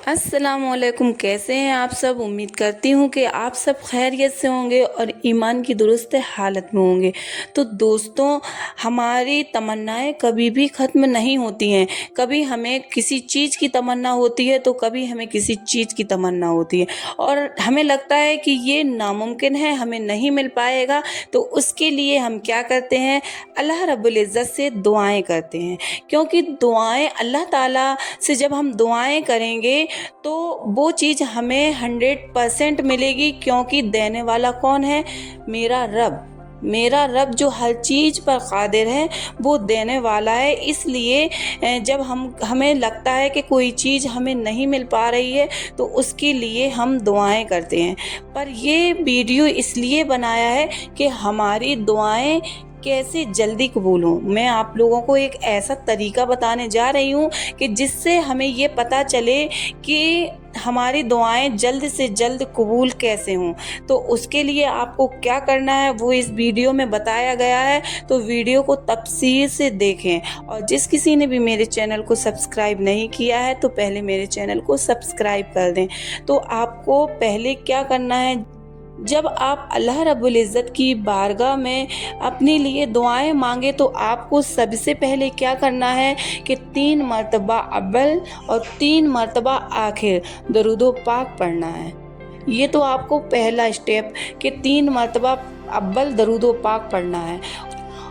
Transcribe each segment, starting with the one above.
अस्सलाम वालेकुम। कैसे हैं आप सब? उम्मीद करती हूँ कि आप सब खैरियत से होंगे और ईमान की दुरुस्त हालत में होंगे। तो दोस्तों, हमारी तमन्नाएं कभी भी ख़त्म नहीं होती हैं। कभी हमें किसी चीज़ की तमन्ना होती है तो कभी हमें किसी चीज़ की तमन्ना होती है और हमें लगता है कि ये नामुमकिन है, हमें नहीं मिल पाएगा। तो उसके लिए हम क्या करते हैं? अल्लाह रब्बुल इज़्ज़त से दुआएं करते हैं, क्योंकि दुआएं अल्लाह ताला से जब हम दुआएं करेंगे तो वो चीज़ हमें 100% मिलेगी, क्योंकि देने वाला कौन है? मेरा रब। मेरा रब जो हर चीज़ पर कादिर है, वो देने वाला है। इसलिए जब हमें लगता है कि कोई चीज़ हमें नहीं मिल पा रही है तो उसके लिए हम दुआएं करते हैं। पर ये वीडियो इसलिए बनाया है कि हमारी दुआएं कैसे जल्दी कबूल हों। मैं आप लोगों को एक ऐसा तरीका बताने जा रही हूँ कि जिससे हमें ये पता चले कि हमारी दुआएं जल्द से जल्द कबूल कैसे हों। तो उसके लिए आपको क्या करना है वो इस वीडियो में बताया गया है, तो वीडियो को तफसील से देखें। और जिस किसी ने भी मेरे चैनल को सब्सक्राइब नहीं किया है तो पहले मेरे चैनल को सब्सक्राइब कर दें। तो आपको पहले क्या करना है, जब आप अल्लाह रब्बुल इज़्ज़त की बारगाह में अपने लिए दुआएं मांगे तो आपको सबसे पहले क्या करना है कि 3 मरतबा अव्वल और 3 मरतबा आखिर दरूदो पाक पढ़ना है। ये तो आपको पहला स्टेप कि 3 मरतबा अव्वल दरूदो पाक पढ़ना है।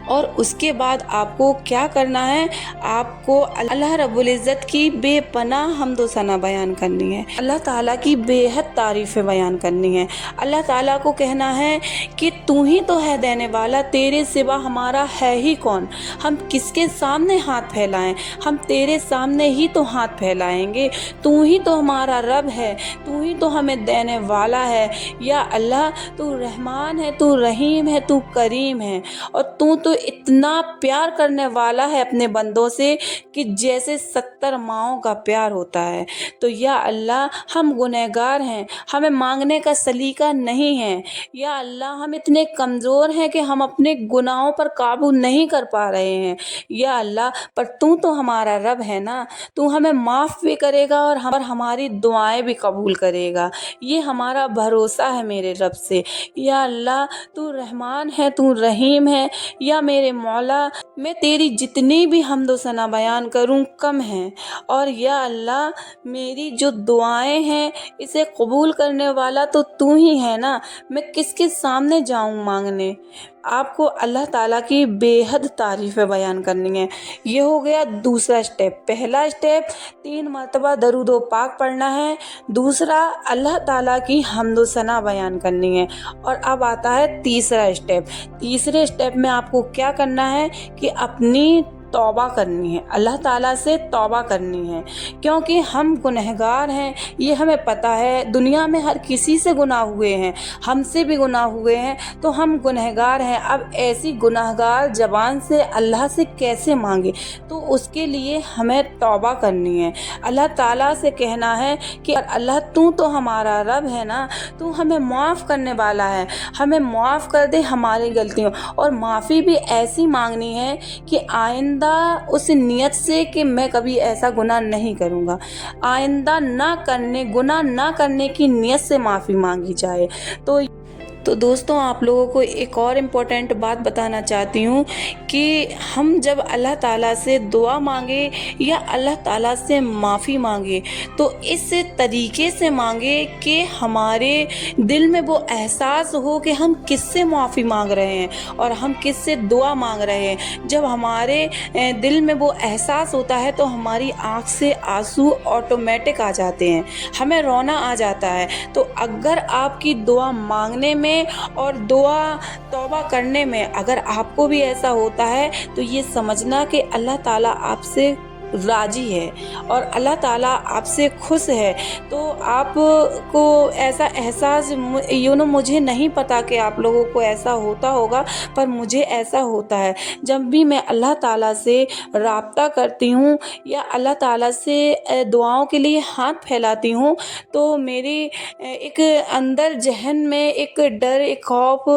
और उसके बाद आपको क्या करना है, आपको अल्लाह रब्बुल इज़्ज़त की बेपनाह हम्द व सना बयान करनी है, अल्लाह ताला की बेहद तारीफ़ें बयान करनी है। अल्लाह ताला को कहना है कि तू ही तो है देने वाला, तेरे सिवा हमारा है ही कौन। हम किसके सामने हाथ फैलाएं? हम तेरे सामने ही तो हाथ फैलाएंगे। तू ही तो हमारा रब है, तू ही तो हमें देने वाला है। या अल्लाह, तू रहमान है, तू रहीम है, तू करीम है, और तू तो इतना प्यार करने वाला है अपने बंदों से कि जैसे 70 माँओं का प्यार होता है। तो या अल्लाह, हम गुनहगार हैं, हमें मांगने का सलीका नहीं है। या अल्लाह, हम इतने कमज़ोर हैं कि हम अपने गुनाहों पर काबू नहीं कर पा रहे हैं। या अल्लाह, पर तू तो हमारा रब है ना, तू हमें माफ़ भी करेगा और हमारी दुआएं भी कबूल करेगा। ये हमारा भरोसा है मेरे रब से। या अल्लाह, तू रहमान है, तू रहीम है। या मेरे मौला, मैं तेरी जितनी भी हम्द व सना बयान करूं कम है। और या अल्लाह, मेरी जो दुआएं हैं इसे कबूल करने वाला तो तू ही है ना, मैं किसके सामने जाऊं मांगने। आपको अल्लाह ताला की बेहद तारीफ़ें बयान करनी है। ये हो गया दूसरा स्टेप। पहला स्टेप 3 मरतबा दरूद व पाक पढ़ना है। दूसरा, अल्लाह ताला की हम्द व सना बयान करनी है। और अब आता है तीसरा स्टेप। तीसरे स्टेप में आपको क्या करना है कि अपनी तौबा करनी है, अल्लाह ताला से तौबा करनी है, क्योंकि हम गुनहगार हैं, ये हमें पता है। दुनिया में हर किसी से गुनाह हुए हैं, हमसे भी गुनाह हुए हैं, तो हम गुनहगार हैं। अब ऐसी गुनाहगार ज़बान से अल्लाह से कैसे मांगे? तो उसके लिए हमें तौबा करनी है, अल्लाह ताला से कहना है कि अल्लाह, तू तो हमारा रब है ना, तू हमें माफ़ करने वाला है, हमें माफ़ कर दे हमारी गलतियों। और माफ़ी भी ऐसी मांगनी है कि आइंदा उस नियत से कि मैं कभी ऐसा गुनाह नहीं करूँगा, आइंदा गुनाह ना करने की नियत से माफ़ी मांगी जाए। तो दोस्तों, आप लोगों को एक और इम्पोर्टेंट बात बताना चाहती हूँ कि हम जब अल्लाह ताला से दुआ मांगे या अल्लाह ताला से माफ़ी मांगे तो इस तरीके से मांगे कि हमारे दिल में वो एहसास हो कि हम किससे माफ़ी मांग रहे हैं और हम किससे दुआ मांग रहे हैं। जब हमारे दिल में वो एहसास होता है तो हमारी आँख से आंसू ऑटोमेटिक आ जाते हैं, हमें रोना आ जाता है। तो अगर आपकी दुआ मांगने में और दुआ तौबा करने में अगर आपको भी ऐसा होता है तो ये समझना कि अल्लाह ताला आपसे राजी है और अल्लाह ताला आपसे खुश है। तो आपको ऐसा एहसास मुझे नहीं पता कि आप लोगों को ऐसा होता होगा, पर मुझे ऐसा होता है। जब भी मैं अल्लाह ताला से राब्ता करती हूँ या अल्लाह ताला से दुआओं के लिए हाथ फैलाती हूँ तो मेरी एक अंदर जहन में एक डर, एक खौफ,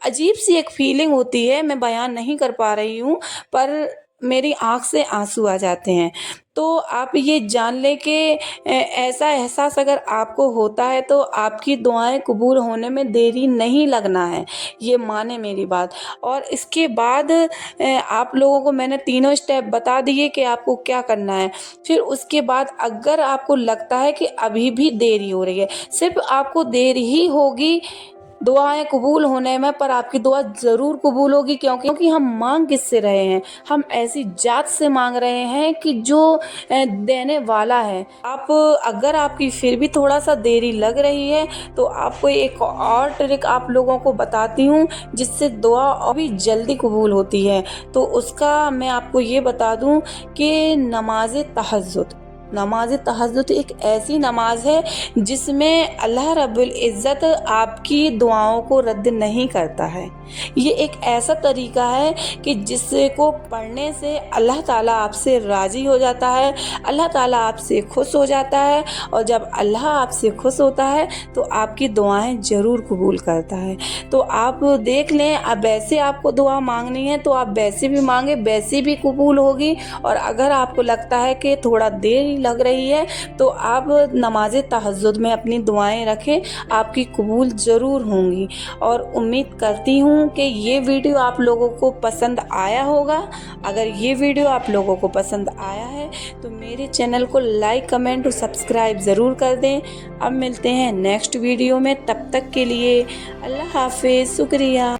अजीब सी एक फीलिंग होती है, मैं बयान नहीं कर पा रही हूँ, पर मेरी आँख से आंसू आ जाते हैं। तो आप ये जान लें कि ऐसा एहसास अगर आपको होता है तो आपकी दुआएं कबूल होने में देरी नहीं लगना है, ये माने मेरी बात। और इसके बाद आप लोगों को मैंने तीनों स्टेप बता दिए कि आपको क्या करना है। फिर उसके बाद अगर आपको लगता है कि अभी भी देरी हो रही है, सिर्फ आपको देर ही होगी दुआएं कबूल होने में, पर आपकी दुआ ज़रूर कबूल होगी। क्योंकि हम मांग किससे रहे हैं? हम ऐसी जात से मांग रहे हैं कि जो देने वाला है। आप अगर आपकी फिर भी थोड़ा सा देरी लग रही है तो आपको एक और ट्रिक आप लोगों को बताती हूँ जिससे दुआ और भी जल्दी कबूल होती है। तो उसका मैं आपको ये बता दूँ कि नमाज तहज्जुद एक ऐसी नमाज है जिसमें अल्लाह रब्बुल इज़्ज़त आपकी दुआओं को रद्द नहीं करता है। ये एक ऐसा तरीका है कि जिसको पढ़ने से अल्लाह ताला आपसे राज़ी हो जाता है, अल्लाह ताला आपसे खुश हो जाता है, और जब अल्लाह आपसे खुश होता है तो आपकी दुआएं ज़रूर कबूल करता है। तो आप देख लें, अब वैसे आपको दुआ मांगनी है तो आप वैसे भी मांगे, वैसे भी कबूल होगी। और अगर आपको लगता है कि थोड़ा देर लग रही है तो आप नमाज तहज्जुद में अपनी दुआएं रखें, आपकी कबूल ज़रूर होंगी। और उम्मीद करती हूँ कि ये वीडियो आप लोगों को पसंद आया होगा। अगर ये वीडियो आप लोगों को पसंद आया है तो मेरे चैनल को लाइक, कमेंट और सब्सक्राइब ज़रूर कर दें। अब मिलते हैं नेक्स्ट वीडियो में, तब तक के लिए अल्लाह हाफिज़, शुक्रिया।